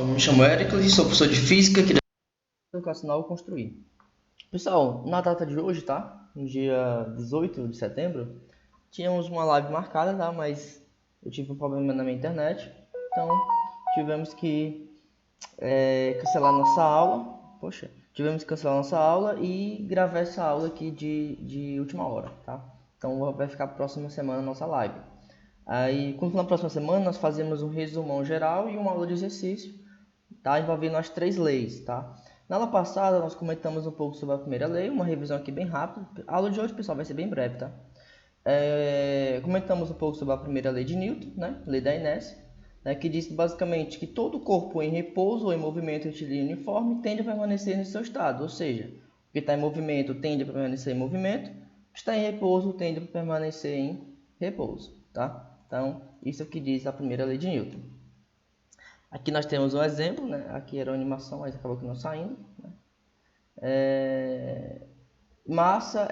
Me chamo Éricles, sou professor de Física aqui da Educacional Construir. Pessoal, na data de hoje, tá? No dia 18 de setembro, tínhamos uma live marcada, tá? Mas eu tive um problema na minha internet, então tivemos que cancelar nossa aula. Poxa, tivemos que cancelar nossa aula e gravar essa aula aqui de última hora, tá? Então vai ficar para a próxima semana a nossa live. Aí, como na próxima semana, nós fazemos um resumão geral e uma aula de exercício, tá? Envolvendo as 3 leis, tá? Na aula passada, nós comentamos um pouco sobre a primeira lei, uma revisão aqui bem rápida. A aula de hoje, pessoal, vai ser bem breve, tá? Comentamos um pouco sobre a primeira lei de Newton, né? Lei da inércia, né? Que diz basicamente que todo corpo em repouso ou em movimento retilíneo uniforme tende a permanecer no seu estado, ou seja, o que está em movimento tende a permanecer em movimento, o que está em repouso tende a permanecer em repouso, tá? Então, isso é o que diz a primeira lei de Newton. Aqui nós temos um exemplo, né? Aqui era uma animação, mas acabou que não saindo, né? Massa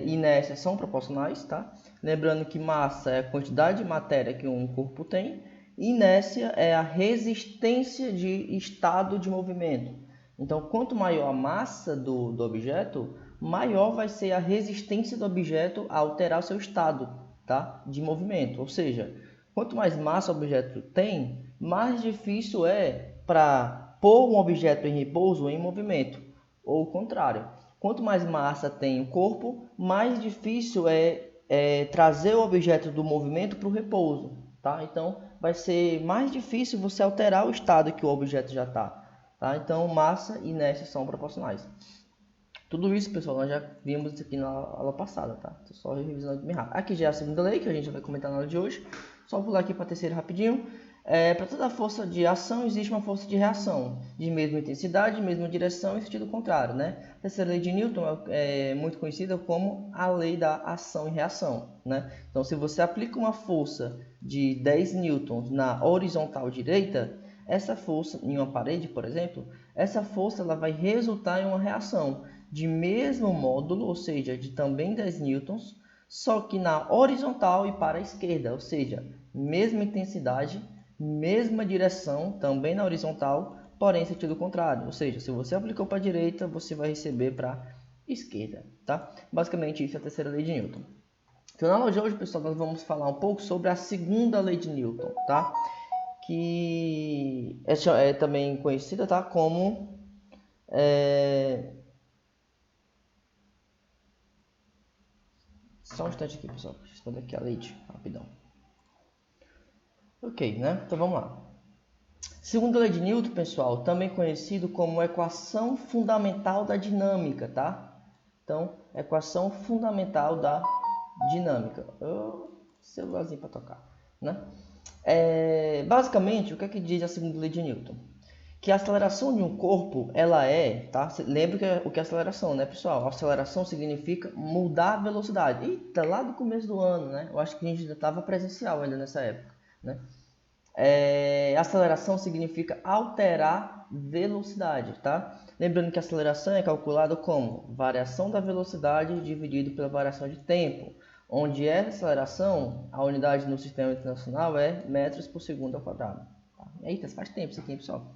e inércia são proporcionais, tá? Lembrando que massa é a quantidade de matéria que um corpo tem, e inércia é a resistência de estado de movimento. Então, quanto maior a massa do objeto, maior vai ser a resistência do objeto a alterar o seu estado, tá? De movimento. Ou seja, quanto mais massa o objeto tem, mais difícil é para pôr um objeto em repouso ou em movimento, ou o contrário. Quanto mais massa tem o corpo, mais difícil é trazer o objeto do movimento para o repouso, tá? Então, vai ser mais difícil você alterar o estado que o objeto já está, tá? Então, massa e inércia são proporcionais. Tudo isso, pessoal, nós já vimos aqui na aula passada, tá? Tô só revisando bem rápido. Aqui já é a segunda lei, que a gente vai comentar na aula de hoje. Só pular aqui para a terceira rapidinho. Para toda força de ação existe uma força de reação, de mesma intensidade, mesma direção e sentido contrário, né? A terceira lei de Newton é muito conhecida como a lei da ação e reação, né? Então, se você aplica uma força de 10 newtons na horizontal direita, essa força, em uma parede, por exemplo, essa força ela vai resultar em uma reação de mesmo módulo, ou seja, de também 10 newtons, só que na horizontal e para a esquerda, ou seja, mesma intensidade, mesma direção, também na horizontal, porém sentido contrário. Ou seja, se você aplicou para a direita, você vai receber para a esquerda, tá? Basicamente isso é a terceira lei de Newton. Então, na aula de hoje, pessoal, nós vamos falar um pouco sobre a segunda lei de Newton, tá? Que é também conhecida, tá? Como Só um instante aqui, pessoal. Deixa eu responder aqui a leite, rapidão. Ok, né? Então vamos lá. Segunda lei de Newton, pessoal, também conhecido como equação fundamental da dinâmica, tá? Então, equação fundamental da dinâmica. Celularzinho para tocar, né? Basicamente, o que é que diz a segunda lei de Newton? Que a aceleração de um corpo, ela tá? Lembra o que é aceleração, né, pessoal? Aceleração significa mudar a velocidade. Eita, lá do começo do ano, né? Eu acho que a gente ainda estava presencial ainda nessa época, né? Aceleração significa alterar velocidade, tá? Lembrando que a aceleração é calculada como variação da velocidade dividido pela variação de tempo, onde essa aceleração, a unidade no sistema internacional é metros por segundo ao quadrado. Tá? Eita, faz tempo isso aqui, pessoal.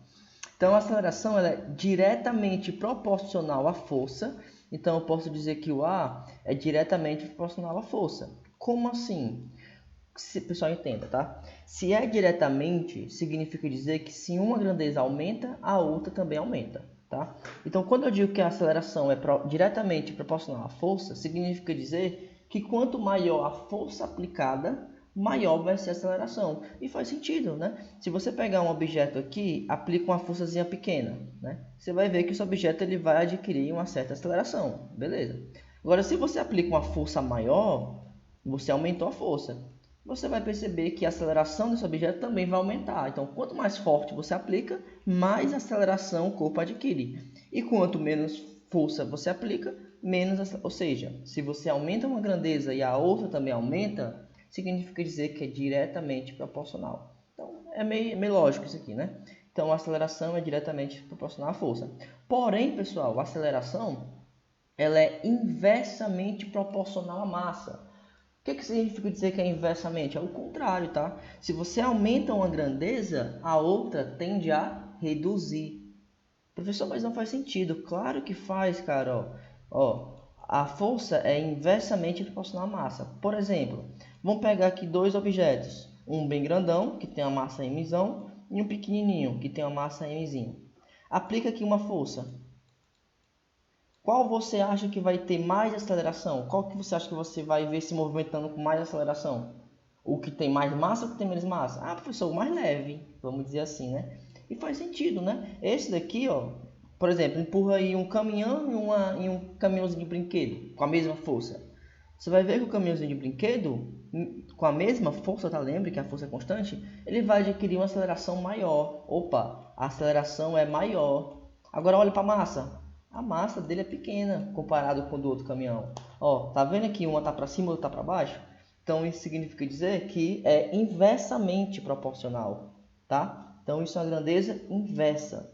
Então, a aceleração ela é diretamente proporcional à força. Então, eu posso dizer que o A é diretamente proporcional à força. Como assim? Se o pessoal entenda, tá? Se é diretamente, significa dizer que se uma grandeza aumenta, a outra também aumenta, tá? Então, quando eu digo que a aceleração é diretamente proporcional à força, significa dizer que quanto maior a força aplicada, maior vai ser a aceleração. E faz sentido, né? Se você pegar um objeto aqui, aplica uma forçazinha pequena, né? Você vai ver que esse objeto ele vai adquirir uma certa aceleração, beleza? Agora, se você aplica uma força maior, você aumentou a força. Você vai perceber que a aceleração desse objeto também vai aumentar. Então, quanto mais forte você aplica, mais aceleração o corpo adquire. E quanto menos força você aplica, menos, ou seja, se você aumenta uma grandeza e a outra também aumenta, significa dizer que é diretamente proporcional. Então, é meio lógico isso aqui, né? Então, a aceleração é diretamente proporcional à força. Porém, pessoal, a aceleração ela é inversamente proporcional à massa. O que significa dizer que é inversamente? É o contrário, tá? Se você aumenta uma grandeza, a outra tende a reduzir. Professor, mas não faz sentido. Claro que faz, cara. Ó, a força é inversamente proporcional à massa. Por exemplo, vamos pegar aqui dois objetos. Um bem grandão, que tem a massa m, e um pequenininho, que tem a massa m. Aplica aqui uma força. Qual você acha que vai ter mais aceleração? Qual que você acha que você vai ver se movimentando com mais aceleração? O que tem mais massa ou o que tem menos massa? Ah, professor, o mais leve, vamos dizer assim, né? E faz sentido, né? Esse daqui, ó, por exemplo, empurra aí um caminhão e um caminhãozinho de brinquedo com a mesma força. Você vai ver que o caminhãozinho de brinquedo, com a mesma força, tá? Lembre que a força é constante, ele vai adquirir uma aceleração maior. Opa, a aceleração é maior. Agora olha para a massa. A massa dele é pequena comparado com o do outro caminhão. Ó, tá vendo que uma tá para cima e outra tá para baixo? Então isso significa dizer que é inversamente proporcional, tá? Então isso é uma grandeza inversa.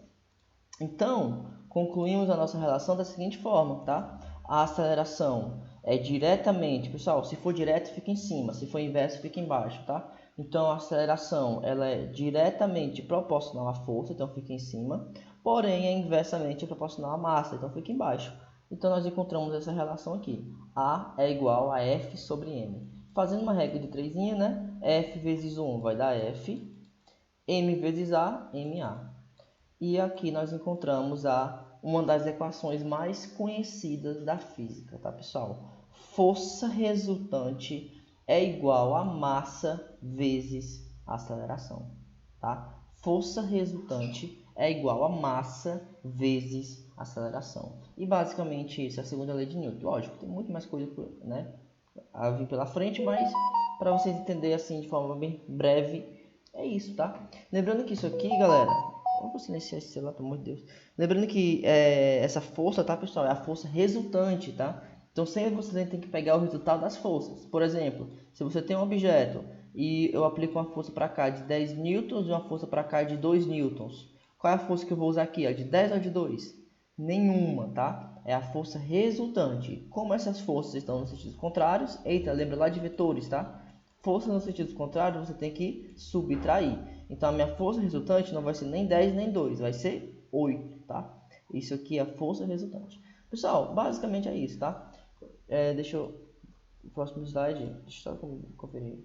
Então, concluímos a nossa relação da seguinte forma, tá? A aceleração é diretamente, pessoal, se for direto fica em cima, se for inverso fica embaixo, tá? Então a aceleração ela é diretamente proporcional à força, então fica em cima, porém é inversamente proporcional à massa, então fica embaixo. Então nós encontramos essa relação aqui, A é igual a F sobre M. Fazendo uma regra de 3, né? F vezes 1 vai dar F, M vezes A, MA. E aqui nós encontramos uma das equações mais conhecidas da física, tá, pessoal? Força resultante é igual a massa vezes aceleração, tá? Força resultante é igual a massa vezes aceleração. E basicamente isso é a segunda lei de Newton. Lógico, tem muito mais coisa, né, a vir pela frente, mas para vocês entenderem assim de forma bem breve, é isso, tá? Lembrando que isso aqui, galera, eu vou silenciar esse celular, pelo amor de Deus. Lembrando que essa força, tá, pessoal, é a força resultante, tá? Então sempre você tem que pegar o resultado das forças. Por exemplo, se você tem um objeto e eu aplico uma força para cá de 10 newtons e uma força para cá de 2 newtons, qual é a força que eu vou usar aqui? A de 10 ou de 2? Nenhuma, tá? É a força resultante. Como essas forças estão nos sentidos contrários, eita, lembra lá de vetores, tá? Força nos sentidos contrários você tem que subtrair. Então a minha força resultante não vai ser nem 10 nem 2, vai ser 8, tá? Isso aqui é a força resultante. Pessoal, basicamente é isso, tá? Deixa eu... O próximo slide, deixa eu só conferir.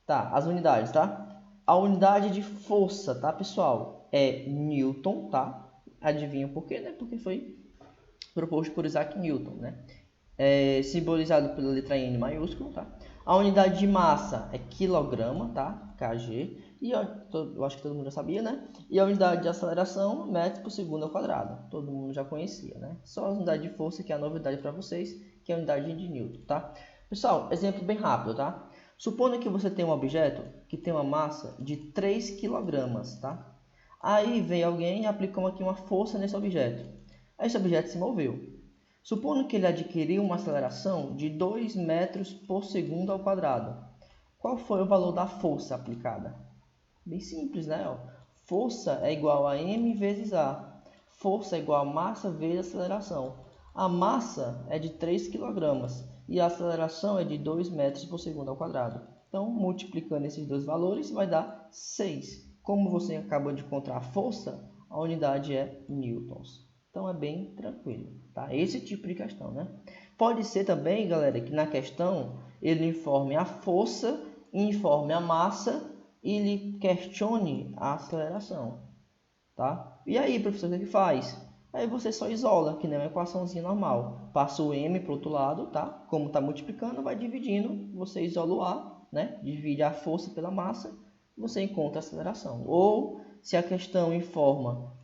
Tá, as unidades, tá? A unidade de força, tá, pessoal? É Newton, tá? Adivinha por quê, né? Porque foi proposto por Isaac Newton, né? Simbolizado pela letra N maiúsculo, tá? A unidade de massa é quilograma, tá? kg. E eu acho que todo mundo já sabia, né? E a unidade de aceleração, metro por segundo ao quadrado. Todo mundo já conhecia, né? Só a unidade de força que é a novidade para vocês, que é a unidade de Newton, tá? Pessoal, exemplo bem rápido, tá? Supondo que você tem um objeto que tem uma massa de 3 kg, tá? Aí vem alguém e aplicou aqui uma força nesse objeto. Esse objeto se moveu. Supondo que ele adquiriu uma aceleração de 2 metros por segundo ao quadrado. Qual foi o valor da força aplicada? Bem simples, né? Força é igual a m vezes a. Força é igual a massa vezes aceleração. A massa é de 3 kg e a aceleração é de 2 metros por segundo ao quadrado. Então, multiplicando esses dois valores, vai dar 6. Como você acabou de encontrar a força, a unidade é newtons. Então, é bem tranquilo, tá? Esse tipo de questão, né? Pode ser também, galera, que na questão ele informe a força, informe a massa e lhe questione a aceleração, tá? E aí, professor, o que faz? Aí você só isola, que nem uma equaçãozinha normal. Passa o m para o outro lado, tá? Como está multiplicando, vai dividindo, você isola o a, né? Divide a força pela massa, você encontra a aceleração. Ou, se a questão informa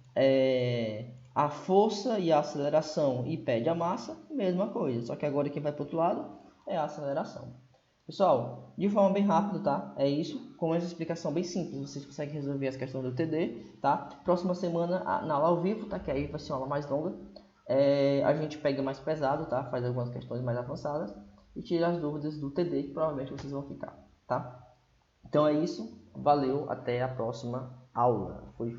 a força e a aceleração e pede a massa, mesma coisa. Só que agora quem vai para o outro lado é a aceleração. Pessoal, de forma bem rápida, tá? É isso. Com essa explicação bem simples, vocês conseguem resolver as questões do TD, tá? Próxima semana, na aula ao vivo, tá? Que aí vai ser uma aula mais longa. A gente pega mais pesado, tá? Faz algumas questões mais avançadas e tira as dúvidas do TD, que provavelmente vocês vão ficar, tá? Então é isso. Valeu, até a próxima aula. Fui.